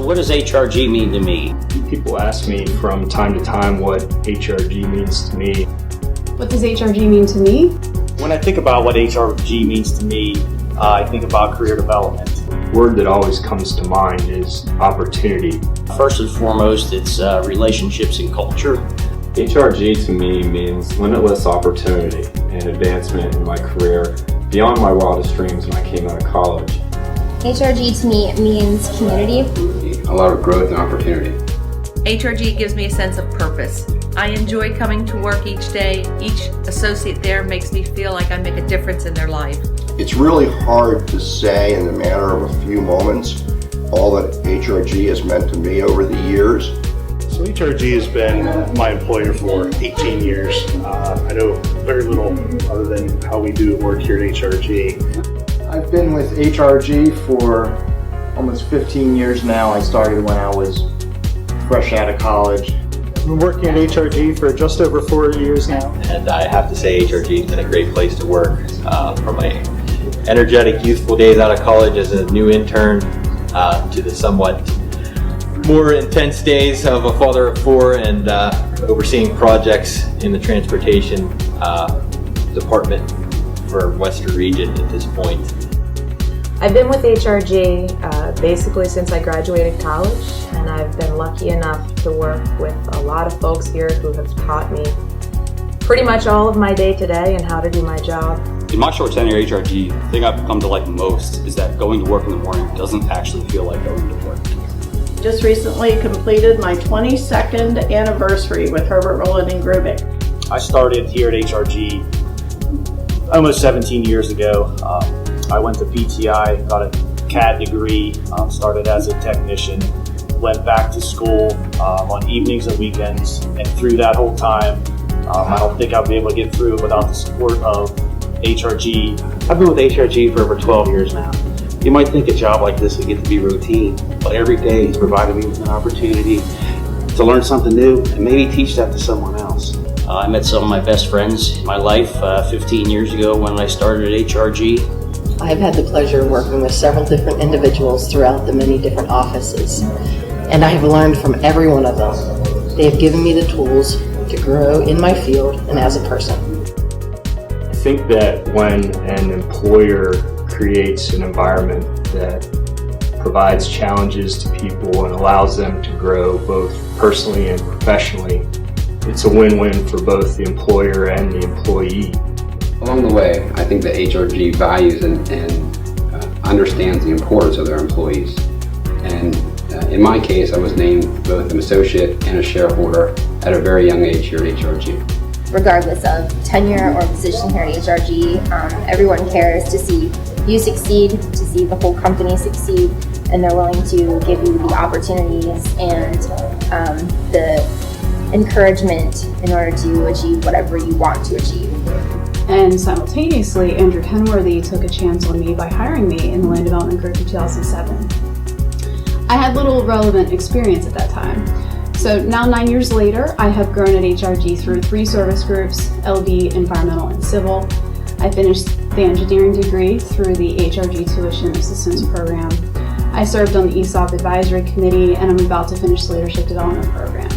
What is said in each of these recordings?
What does HRG mean to me? People ask me from time to time what HRG means to me. What does HRG mean to me? When I think about what HRG means to me, I think about career development. The word that always comes to mind is opportunity. First and foremost, it's relationships and culture. HRG to me means limitless opportunity and advancement in my career beyond my wildest dreams when I came out of college. HRG to me means community. A lot of growth and opportunity. HRG gives me a sense of purpose. I enjoy coming to work each day. Each associate there makes me feel like I make a difference in their life. It's really hard to say in the matter of a few moments all that HRG has meant to me over the years. So HRG has been my employer for 18 years. I know very little other than how we do work here at HRG. I've been with HRG for almost 15 years now. I started when I was fresh out of college. I've been working at HRG for just over 4 years now. And I have to say HRG has been a great place to work. From my energetic, youthful days out of college as a new intern to the somewhat more intense days of a father of four and overseeing projects in the transportation department for Western region at this point. I've been with HRG basically since I graduated college, and I've been lucky enough to work with a lot of folks here who have taught me pretty much all of my day-to-day and how to do my job. In my short tenure at HRG, the thing I've come to like most is that going to work in the morning doesn't actually feel like going to work. Just recently completed my 22nd anniversary with Herbert, Rowland Grubic. I started here at HRG almost 17 years ago. I went to PTI, got a CAD degree, started as a technician, went back to school on evenings and weekends, and through that whole time, I don't think I'd be able to get through it without the support of HRG. I've been with HRG for over 12 years now. You might think a job like this would get to be routine, but every day it's provided me with an opportunity to learn something new and maybe teach that to someone else. I met some of my best friends in my life 15 years ago when I started at HRG. I've had the pleasure of working with several different individuals throughout the many different offices, and I have learned from every one of them. They have given me the tools to grow in my field and as a person. I think that when an employer creates an environment that provides challenges to people and allows them to grow both personally and professionally, it's a win-win for both the employer and the employee. Along the way, I think that HRG values and understands the importance of their employees. And in my case, I was named both an associate and a shareholder at a very young age here at HRG. Regardless of tenure or position here at HRG, everyone cares to see you succeed, to see the whole company succeed, and they're willing to give you the opportunities and the encouragement in order to achieve whatever you want to achieve. And simultaneously, Andrew Kenworthy took a chance on me by hiring me in the Land Development Group in 2007. I had little relevant experience at that time. So now 9 years later, I have grown at HRG through 3 service groups, LD, Environmental, and Civil. I finished the engineering degree through the HRG Tuition Assistance Program. I served on the ESOP Advisory Committee, and I'm about to finish the Leadership Development Program.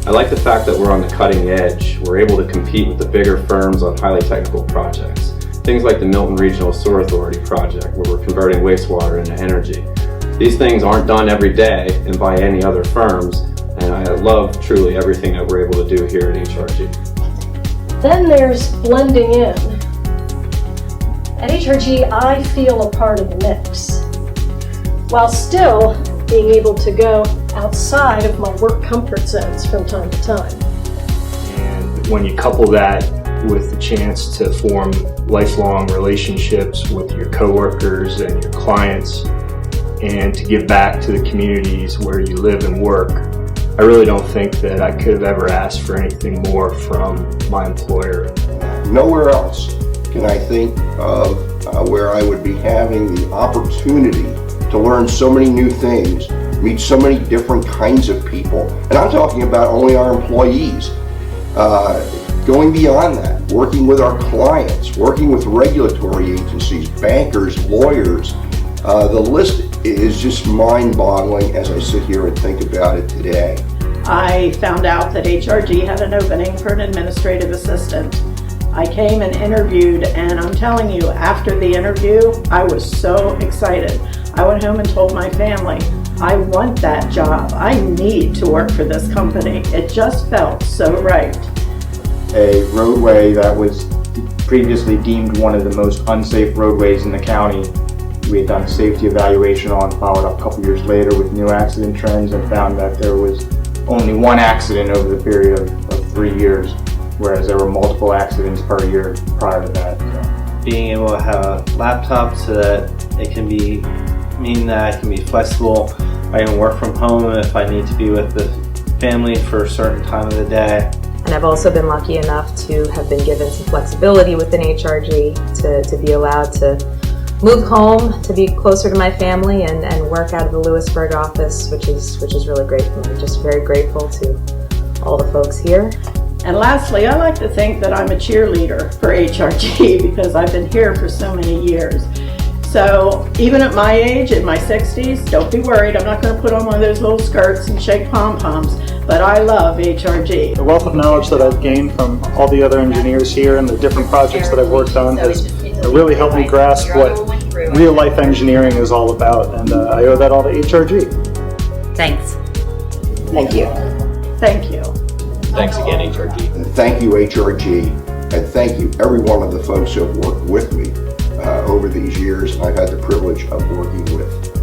I like the fact that we're on the cutting edge. We're able to compete with the bigger firms on highly technical projects. Things like the Milton Regional Sewer Authority project, where we're converting wastewater into energy. These things aren't done every day and by any other firms, and I love truly everything that we're able to do here at HRG. Then there's blending in. At HRG, I feel a part of the mix, while still being able to go outside of my work comfort zones from time to time. And when you couple that with the chance to form lifelong relationships with your coworkers and your clients, and to give back to the communities where you live and work, I really don't think that I could have ever asked for anything more from my employer. Nowhere else can I think of where I would be having the opportunity to learn so many new things, meet so many different kinds of people. And I'm talking about only our employees. Going beyond that, working with our clients, working with regulatory agencies, bankers, lawyers, The list is just mind-boggling as I sit here and think about it today. I found out that HRG had an opening for an administrative assistant. I came and interviewed, and I'm telling you, after the interview, I was so excited. I went home and told my family, I want that job. I need to work for this company. It just felt so right. A roadway that was previously deemed one of the most unsafe roadways in the county. We had done a safety evaluation on, followed up a couple years later with new accident trends, and found that there was only one accident over the period of 3 years, whereas there were multiple accidents per year prior to that. So. Being able to have a laptop so that it can mean that I can be flexible. I can work from home if I need to be with the family for a certain time of the day. And I've also been lucky enough to have been given some flexibility within HRG to be allowed to move home, to be closer to my family, and work out of the Lewisburg office, which is really great for me. Just very grateful to all the folks here. And lastly, I like to think that I'm a cheerleader for HRG because I've been here for so many years. So even at my age, in my 60s, don't be worried. I'm not going to put on one of those little skirts and shake pom-poms, but I love HRG. The wealth of knowledge that I've gained from all the other engineers here and the different projects that I've worked on has really helped me grasp what real life engineering is all about, and I owe that all to HRG. Thanks. Thank you. Thank you. Thanks again, HRG. And thank you, HRG, and thank you every one of the folks who have worked with me over these years I've had the privilege of working with.